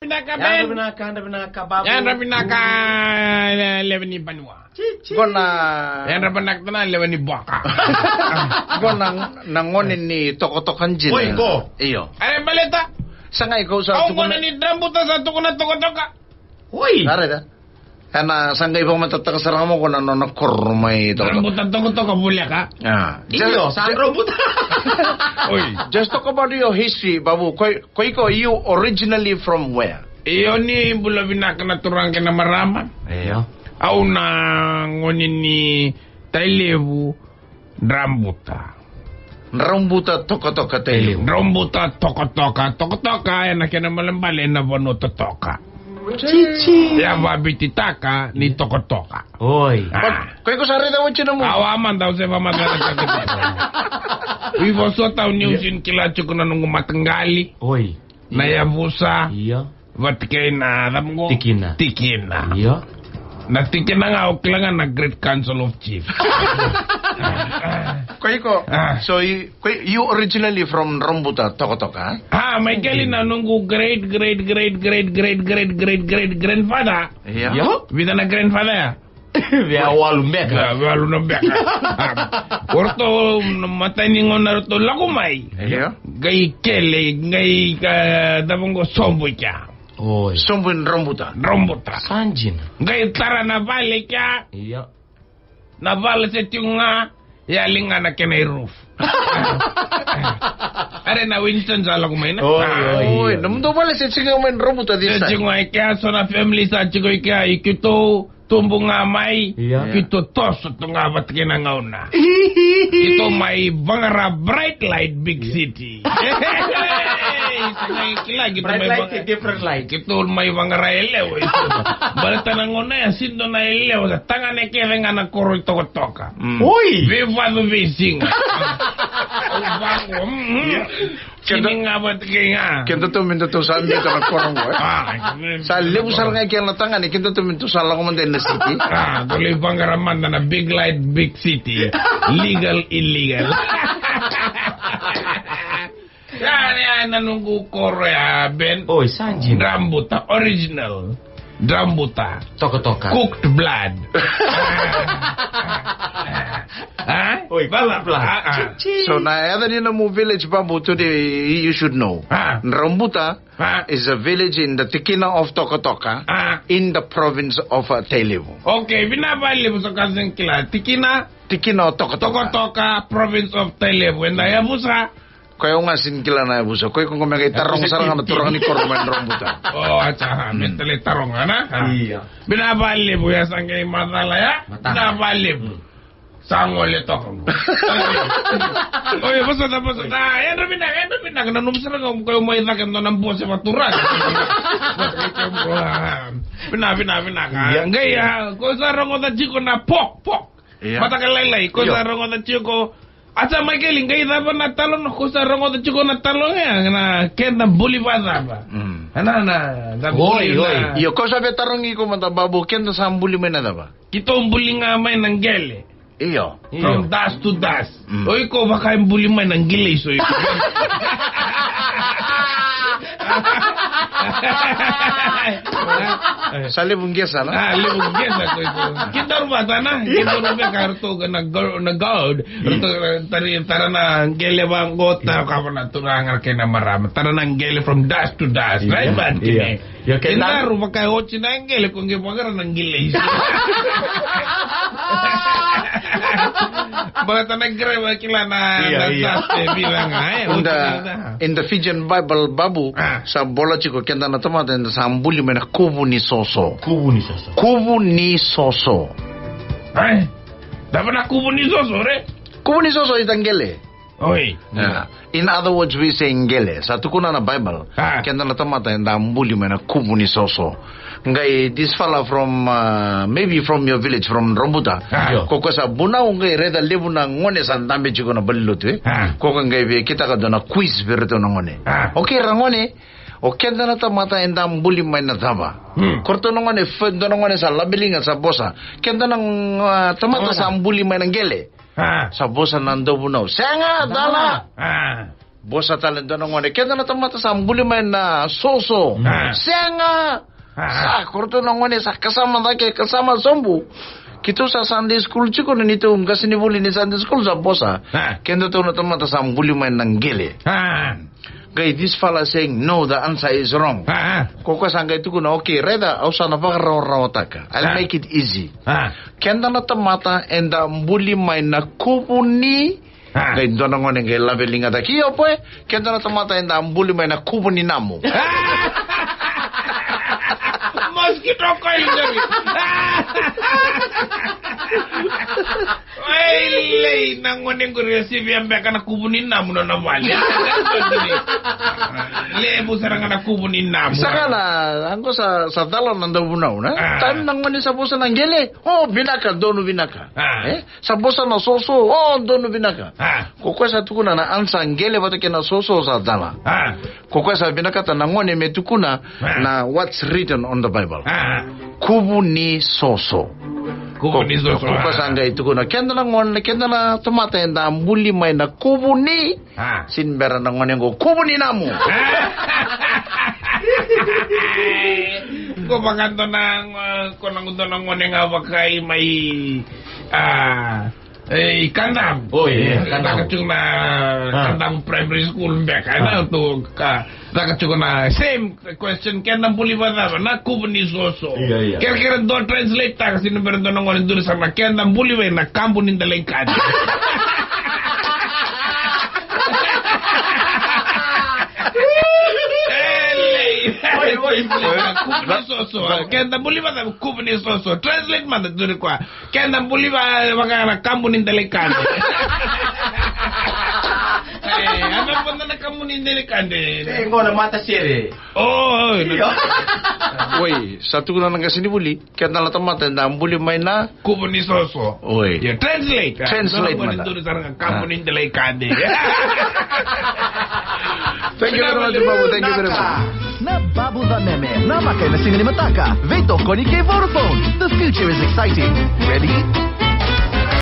Binaka Ben. Binaka Babu. Yan binaka lewan ni Banwa. Gona. Yan banak na lewan ni Baka. Gona nangonin ni tokotokan jin. Oy, go. Iyo. Ay balita. Sangay ko sa Ako na ni Drambuta sa tukuna tokotoka. Hoy. Are da. Kana sangay pa matataka sarang mo kung ano nakormay to. Drambuta tokotoka bulya ka. Ah. Iyo, sa robot. Oy. Just talk about your history, Babu. Koiko, you originally from where? Iyo ni bula binaka na turang kina marama. Iyo. Au na ngonin ni Tailevu Drambuta. Rambuta tokotoka tele. Drambuta tokotoka yan na kina malambali na bono totoka. Chichi. Ya Viti taka ni tokotoka. Hoy. Koiko sari daw chino mo. Awaman daw sa pamagana sa kito. Ivo sota uniusin kila chukuna nung matanggali. Hoy. Nayabusa. Iyo. Vatikay na alam ko. Tikina. Iyo. Natikina nga o kailangan na Great Council of Chiefs. Koiko, so you originally from Rambuta tokotoka? May gali na nunggu great grandfather. Iya. Vida na grandfather ya. Via walumbeka. Walu na beka. Orto matay ningon na rito lakumay. Iya. Gay kele, gay dabongo sombo kya. Hoy. Sombun Rambuta. Rambuta. Sanjin. Gay tara na vale kya. Iyo. Na vale sa tiyunga. Yaling nga na kinay roof. Are na Winston sa lakumay na. Oy, namundo pala sa chigo man Rambuta this time. Chigo ay kya so na family sa chigo ay kya ikito tumbo nga may. Kito toso to nga ba't kinangaw na. Ito may bangara bright light big city. Bright light, different light. Ito may bangara elew. Balita na nguna ya sindo na elew. Sa tanga na kaya nga nagkuro ito kotoka. Hoy! Viva the Vising. Kini nga ba't kaya nga. Kinto to minto to saan dito nagkorong mo Sa libu sal nga kaya natangan kinto to minto sal ako man din na city. Tuloy bangaraman na big light big city. Legal illegal. Yan nanunggu Korea Ben. Oy, Sanjin. Drambuta original. Drambuta. Tokotoka. Cooked blood. Oy, blood. So na other in mo village Babu today you should know. Rambuta is a village in the Tikina of Tokotoka in the province of Tailevu. Okay, binabali mo sa kasing kila. Tikina of Tokotoka. Tokotoka province of Tailevu. And Hayabusa. Kaya nga sinkila na buso. Kaya kung kumagay tarong sarang nga maturang ni Korman Rambuta. Atsa, mentally tarong na. Iya. Binabali mo yan sa ngay matalaya. Binabali mo. Sangol ito ko. Oy, basta. Yan rin na. Nanumsa na kayo may nakin doon ng buwan sa maturan. Binabina. Gaya, kung sarang ko na chiko na pok. Matakalalay, kung sarang ko na chiko. Asa may kaling kayo dapat natalon ko sa rongo at chuko natalon na kaya na buli pa ba? Hoy. Iyo ko sabi tarong ko mata Babu kaya sa buli may na ba? Kito ang buli nga may ng gele. Iyo. From dust to dust. Oy ko baka yung buli may ng gile so Sa libong gyesa na? Libong gyesa ko ito. Kita rumata na. Kita rumata karto na gold. Tara na gele bang gota ka na turangan kay na marami. Tara na gele from dust to dust. Right man? Kita rumata kayo na gele kung gipagaran ng gile. Balata nagrewa kila na bilang in the Fijian Bible Babu sa bola chiko kenda na tama den sa ambuli mena kubu ni soso. Ay, dapat na kubu ni soso re? Kubu ni soso is ngele. Oy. In other words we say ngele. Sa tukuna na Bible kenda na tama den ambuli mena kubu ni soso. Ngai this fella from maybe from your village from Rambuta. Koko sa bunao ngai reda lebu na ngone sa ndambe chiko na balilute. Koko ngai kita ka dona quiz berto na ngone. Okay rangone. O kenda na tamata endam buli may nataba. Korto na ngone fendo na ngone sa labilinga sa bosa. Kenda nang tamata sa buli may nanggele. Sa bosa nando bunao. Senga dala. bosa talento na ngone kenda na tamata sa mbuli man na soso senga sa korto na ngone sa kasama sombu kito sa Sunday school chiko nito kasi ni buli ni Sunday school sa bosa kenda to na tamata sa mbuli man ng gele Guy, this fella saying no, the answer is wrong. Koko sangay tu kuna okay, reda ausa na pagrawrawataka. I'll make it easy. Kenda na tamata enda mbuli may na kupuni. Guy, doon ngone ngay labeling ata kiyo po kenda na tamata enda mbuli may na kupuni namo. Mosquito coil dari. Ay, nangonin ko rin si Biambe ka nakubunin na mo na naman. Lebo sarang nakubunin na mo. Sakala, angko sa dalan ng dabunaw na. Time nangonin sa bosa ng gele. Oh, binaka, dono binaka. Sa bosa na soso, oh, dono binaka. Kukwa sa tukuna na ansa ang gele bato kina soso sa dala. Kukwa sa binaka ta nangonin may tukuna na what's written on the Bible. Kubuni soso. Kubuni soso. Kukwa sa angay tukuna. Kenda na tumata enda mbuli may na kubuni. Sinbera na ngonin ko, kubuni na mo. Kung maganda ng kunang ngonin nga wakay may kandang. Oh iya, kandang. Nakachung na kandang primary school back. Ano to nakachung na same question kandang buli ba na kubuni soso. Iya. Kira do translate ta kasi numero do ngonin dun sa kandang buli ba na kampo nin dalengkad. Kubuni soso. Kenda buli ba kubuni soso. Translate man dun kwa. Kenda buli ba na kampo nin dalengkad. Ano po na nakamunin delikande? Tengo na mata sire. Oh. Oy, satu na nga sinibuli, kaya nalatamata na mbuli may na kubuni soso. Oy. Yeah, translate. Translate man. Doon sa kamunin delikande. Thank you very much, Babu. Thank you very much. Na Babu the Meme, na makai na singanimataka. Veto koni kay Vodafone. The future is exciting. Ready?